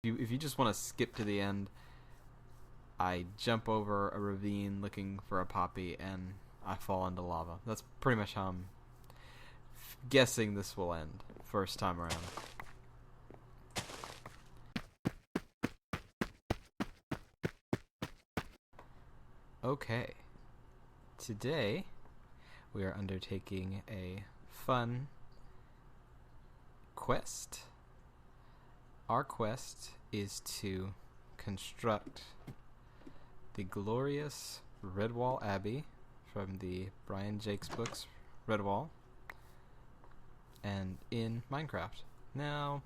If you just want to skip to the end, I jump over a ravine looking for a poppy and I fall into lava. That's pretty much how I'm guessing this will end first time around. Okay. Today we are undertaking a fun quest. Our quest is to construct the glorious Redwall Abbey from the Brian Jakes books, Redwall, and in Minecraft. Now,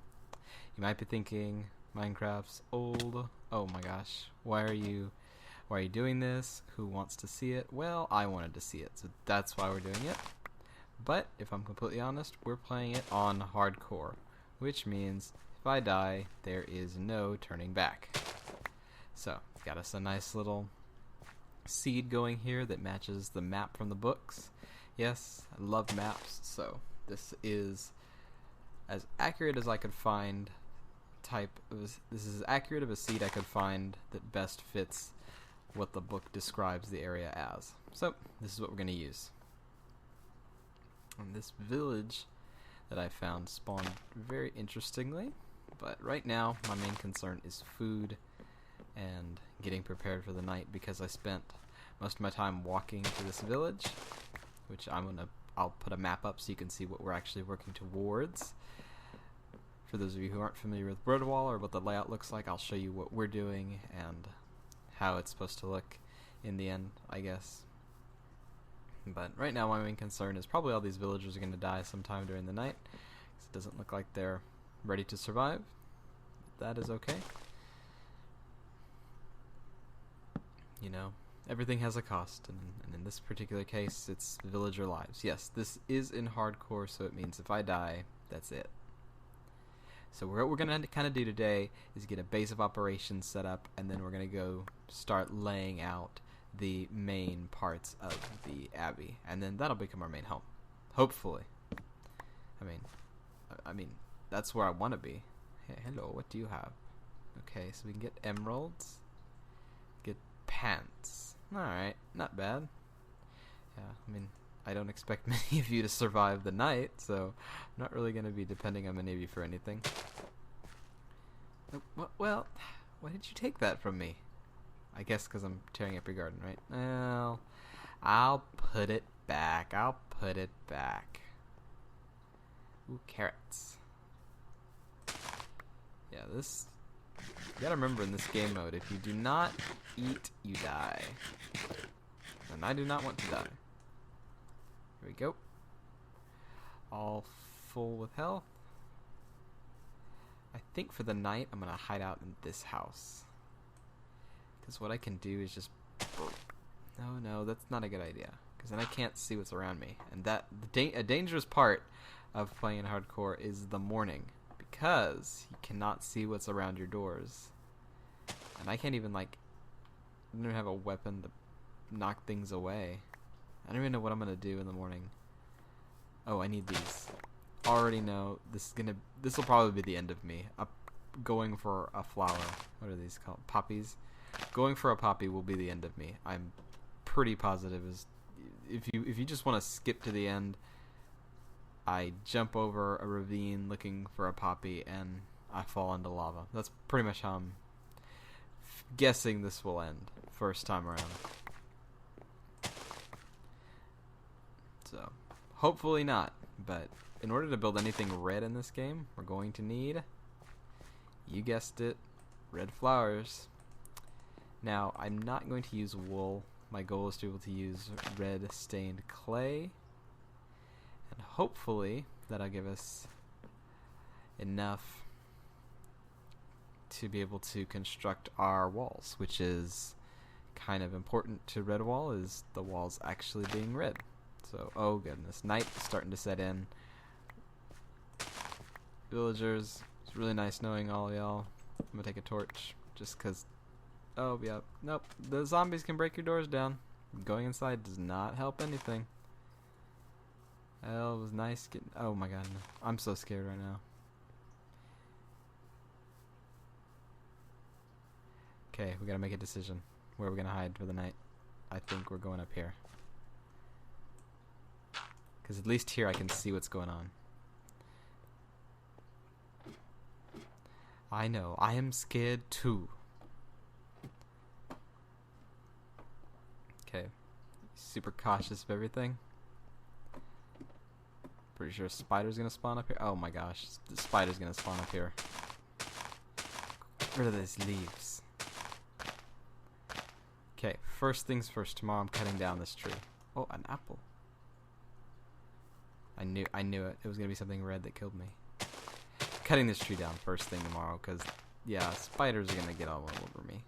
you might be thinking, Minecraft's old. Oh my gosh, why are you doing this? Who wants to see it? Well, I wanted to see it, so that's why we're doing it. But if I'm completely honest, we're playing it on hardcore, which means if I die, there is no turning back. So, got us a nice little seed going here that matches the map from the books. Yes, I love maps, so this is as accurate as I could find. This is as accurate of a seed I could find that best fits what the book describes the area as. So, this is what we're going to use. And this village that I found spawned very interestingly, but right now my main concern is food and getting prepared for the night, because I spent most of my time walking to this village, which I'll put a map up so you can see what we're actually working towards. For those of you who aren't familiar with Redwall or what the layout looks like, I'll show you what we're doing and how it's supposed to look in the end, I guess. But right now my main concern is probably all these villagers are going to die sometime during the night, because it doesn't look like they're ready to survive. That is okay. You know, everything has a cost, and in this particular case, it's villager lives. Yes, this is in hardcore, so it means if I die, that's it. So what we're going to kind of do today is get a base of operations set up, and then we're going to go start laying out the main parts of the Abbey, and then that'll become our main home. Hopefully. I mean, that's where I want to be. Hey, hello, what do you have? Okay, so we can get emeralds. Get pants. Alright, not bad. Yeah, I mean, I don't expect many of you to survive the night, so I'm not really going to be depending on many of you for anything. Well, why did you take that from me? I guess because I'm tearing up your garden, right? Well, I'll put it back. Ooh, carrots. Yeah, this... You gotta remember, in this game mode, if you do not eat, you die. And I do not want to die. Here we go. All full with health. I think for the night, I'm gonna hide out in this house. Because what I can do is just... No, that's not a good idea. Because then I can't see what's around me. And a dangerous part of playing in hardcore is the morning. Because you cannot see what's around your doors. And I can't even, I don't even have a weapon to knock things away. I don't even know what I'm going to do in the morning. Oh, I need these. Already know this will probably be the end of me. Going for a flower. What are these called? Poppies? Going for a poppy will be the end of me. I'm pretty positive. If you just want to skip to the end, I jump over a ravine looking for a poppy and I fall into lava. That's pretty much how I'm guessing this will end first time around. So, hopefully not, but in order to build anything red in this game, we're going to need, you guessed it, red flowers. Now, I'm not going to use wool. My goal is to be able to use red stained clay. And hopefully, that'll give us enough to be able to construct our walls, which is kind of important to Redwall, is the walls actually being red. So, oh goodness, night is starting to set in. Villagers, it's really nice knowing all y'all. I'm gonna take a torch, just cause, oh yeah, nope, the zombies can break your doors down. Going inside does not help anything. Well, it was nice getting, oh my god, no. I'm so scared right now. Okay, we gotta make a decision. Where are we gonna hide for the night? I think we're going up here. Because at least here I can see what's going on. I know, I am scared too. Okay, super cautious of everything. Pretty sure a spider's gonna spawn up here. Oh my gosh, the spider's gonna spawn up here. Get rid of these leaves. Okay, first things first. Tomorrow I'm cutting down this tree. Oh, an apple. I knew it. It was gonna be something red that killed me. Cutting this tree down first thing tomorrow, because yeah, spiders are gonna get all over me.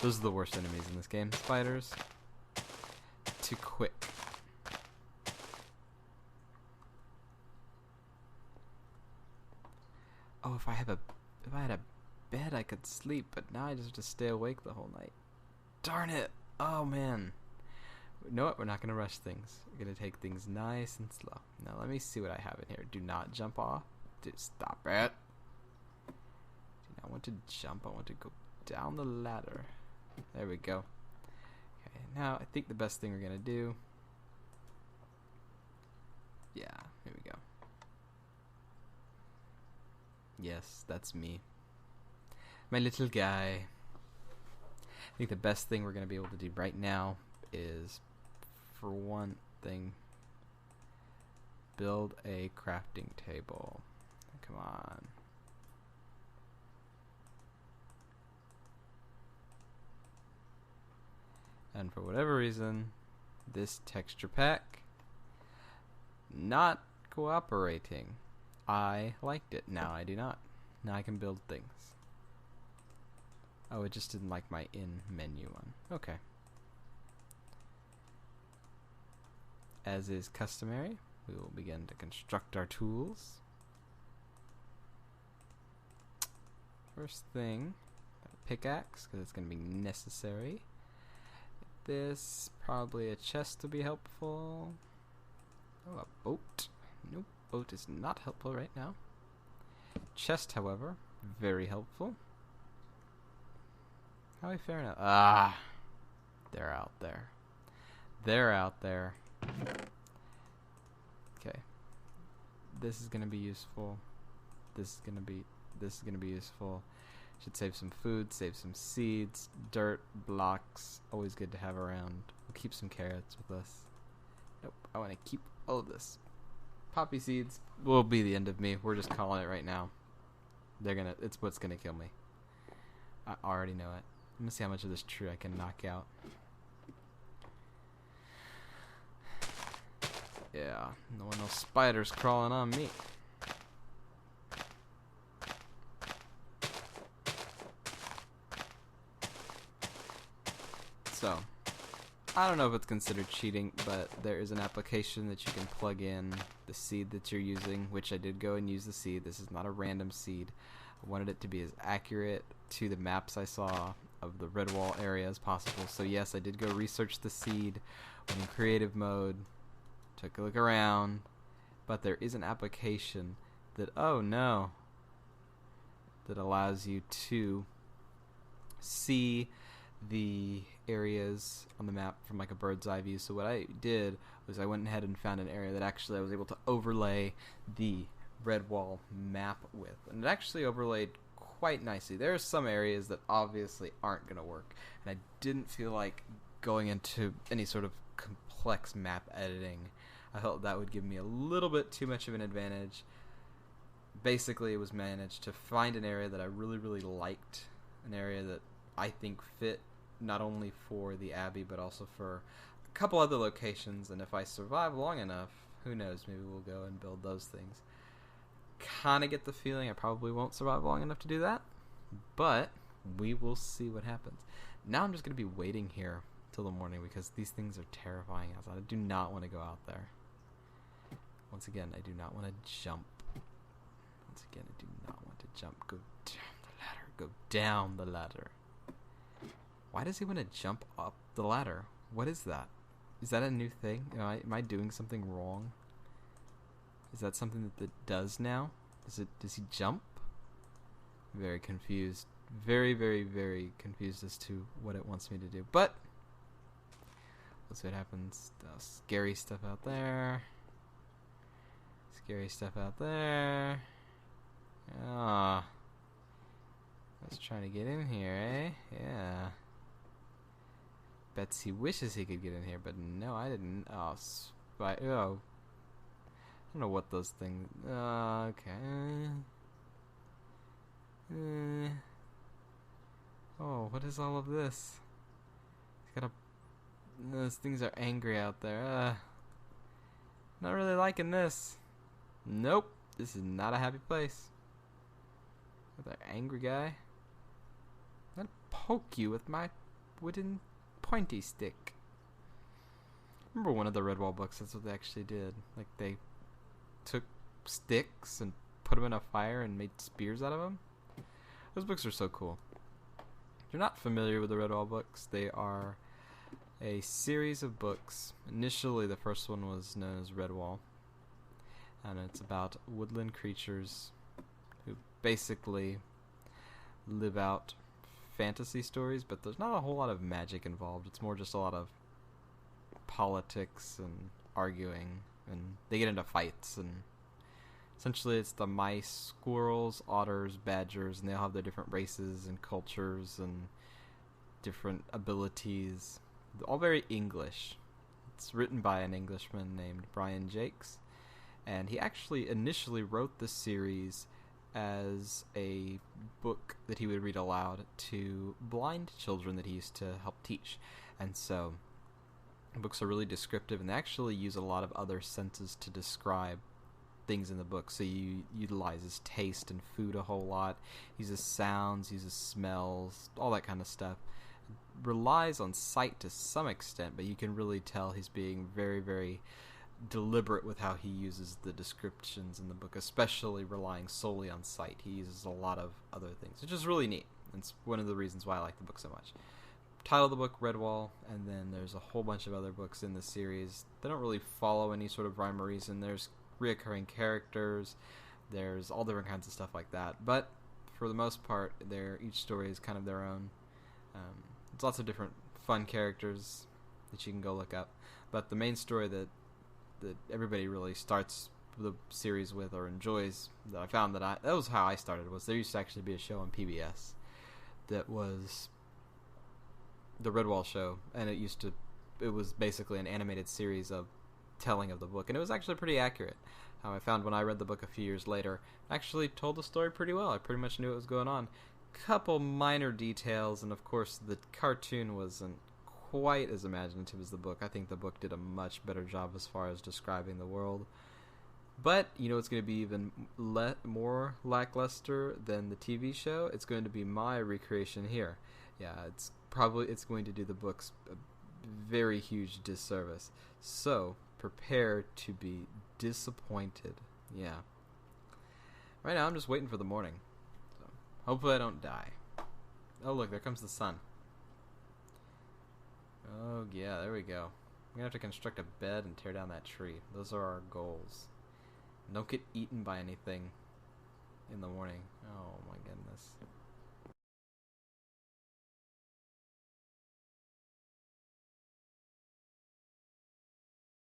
Those are the worst enemies in this game. Spiders. Too quick. Oh, if I had a bed, I could sleep, but now I just have to stay awake the whole night. Darn it! Oh man. You know what? We're not gonna rush things. We're gonna take things nice and slow. Now let me see what I have in here. Do not jump off. Dude, stop it. Do not want to jump. I want to go down the ladder. There we go. Okay, now I think the best thing we're gonna do. Yeah, here we go. Yes, that's me. My little guy. I think the best thing we're going to be able to do right now is, for one thing, build a crafting table. Come on. And for whatever reason, this texture pack not cooperating. I liked it. Now I do not. Now I can build things. Oh, it just didn't like my in menu one. Okay. As is customary, we will begin to construct our tools. First thing, a pickaxe, because it's going to be necessary. This, probably a chest would be helpful. Oh, a boat. Nope, boat is not helpful right now. Chest, however, very helpful. How are we faring out? Ah! They're out there. They're out there. Okay. This is gonna be useful. This is gonna be useful. Should save some food, save some seeds, dirt, blocks. Always good to have around. We'll keep some carrots with us. Nope, I wanna keep all of this. Poppy seeds will be the end of me. We're just calling it right now. It's what's gonna kill me. I already know it. Let me see how much of this tree I can knock out. Yeah, no one else spiders crawling on me. So, I don't know if it's considered cheating, but there is an application that you can plug in the seed that you're using, which I did go and use the seed. This is not a random seed. I wanted it to be as accurate to the maps I saw of the Redwall area as possible. So yes, I did go research the seed when in creative mode, took a look around, but there is an application that, oh no, that allows you to see the areas on the map from like a bird's eye view. So what I did was I went ahead and found an area that actually I was able to overlay the Redwall map with, and it actually overlaid quite nicely. There are some areas that obviously aren't going to work, and I didn't feel like going into any sort of complex map editing. I felt that would give me a little bit too much of an advantage. Basically, it was managed to find an area that I really, really liked, an area that I think fit not only for the Abbey, but also for a couple other locations, and if I survive long enough, who knows, maybe we'll go and build those things. Kind of get the feeling I probably won't survive long enough to do that, but we will see what happens. Now I'm just going to be waiting here till the morning because these things are terrifying outside. I do not want to go out there. Once again, I do not want to jump. Once again, I do not want to jump. Go down the ladder. Go down the ladder. Why does he want to jump up the ladder? What is that? Is that a new thing? Am I doing something wrong? Is that something that it does now? Does he jump? I'm very confused. very, very, very confused as to what it wants me to do. But let's see what happens. Scary stuff out there. Scary stuff out there. Ah. I was trying to get in here, eh? Yeah. Betsy wishes he could get in here, but no, I didn't. Oh, oh. I don't know what those things... okay. Oh, what is all of this? It's got a... Those things are angry out there. Not really liking this. Nope. This is not a happy place. That angry guy. I'm gonna poke you with my wooden pointy stick. Remember one of the Redwall books, that's what they actually did. Like, they took sticks and put them in a fire and made spears out of them. Those books are so cool. If you're not familiar with the Redwall books, they are a series of books. Initially, the first one was known as Redwall. And it's about woodland creatures who basically live out fantasy stories, but there's not a whole lot of magic involved. It's more just a lot of politics and arguing, and they get into fights, and essentially it's the mice, squirrels, otters, badgers, and they all have their different races and cultures and different abilities. All very English. It's written by an Englishman named Brian Jakes, and he actually initially wrote this series as a book that he would read aloud to blind children that he used to help teach. And so books are really descriptive, and they actually use a lot of other senses to describe things in the book. So he utilizes taste and food a whole lot, uses sounds, uses smells, all that kind of stuff. Relies on sight to some extent, but you can really tell he's being very, very deliberate with how he uses the descriptions in the book, especially relying solely on sight. He uses a lot of other things, which is really neat. It's one of the reasons why I like the book so much. Title of the book, Redwall, and then there's a whole bunch of other books in the series. They don't really follow any sort of rhyme or reason. There's reoccurring characters, there's all different kinds of stuff like that, but for the most part, each story is kind of their own. There's lots of different fun characters that you can go look up, but the main story that everybody really starts the series with or enjoys, that I found that was how I started, was there used to actually be a show on PBS that was the Redwall show, and it was basically an animated series of telling of the book, and it was actually pretty accurate. I found when I read the book a few years later, actually told the story pretty well. I pretty much knew what was going on. Couple minor details, and of course the cartoon wasn't quite as imaginative as the book. I think the book did a much better job as far as describing the world. But, it's going to be even more lackluster than the TV show. It's going to be my recreation here. Yeah, it's going to do the books a very huge disservice. So, prepare to be disappointed. Yeah. Right now, I'm just waiting for the morning. So, hopefully I don't die. Oh, look, there comes the sun. Oh, yeah, there we go. I'm going to have to construct a bed and tear down that tree. Those are our goals. Don't get eaten by anything in the morning. Oh, my goodness.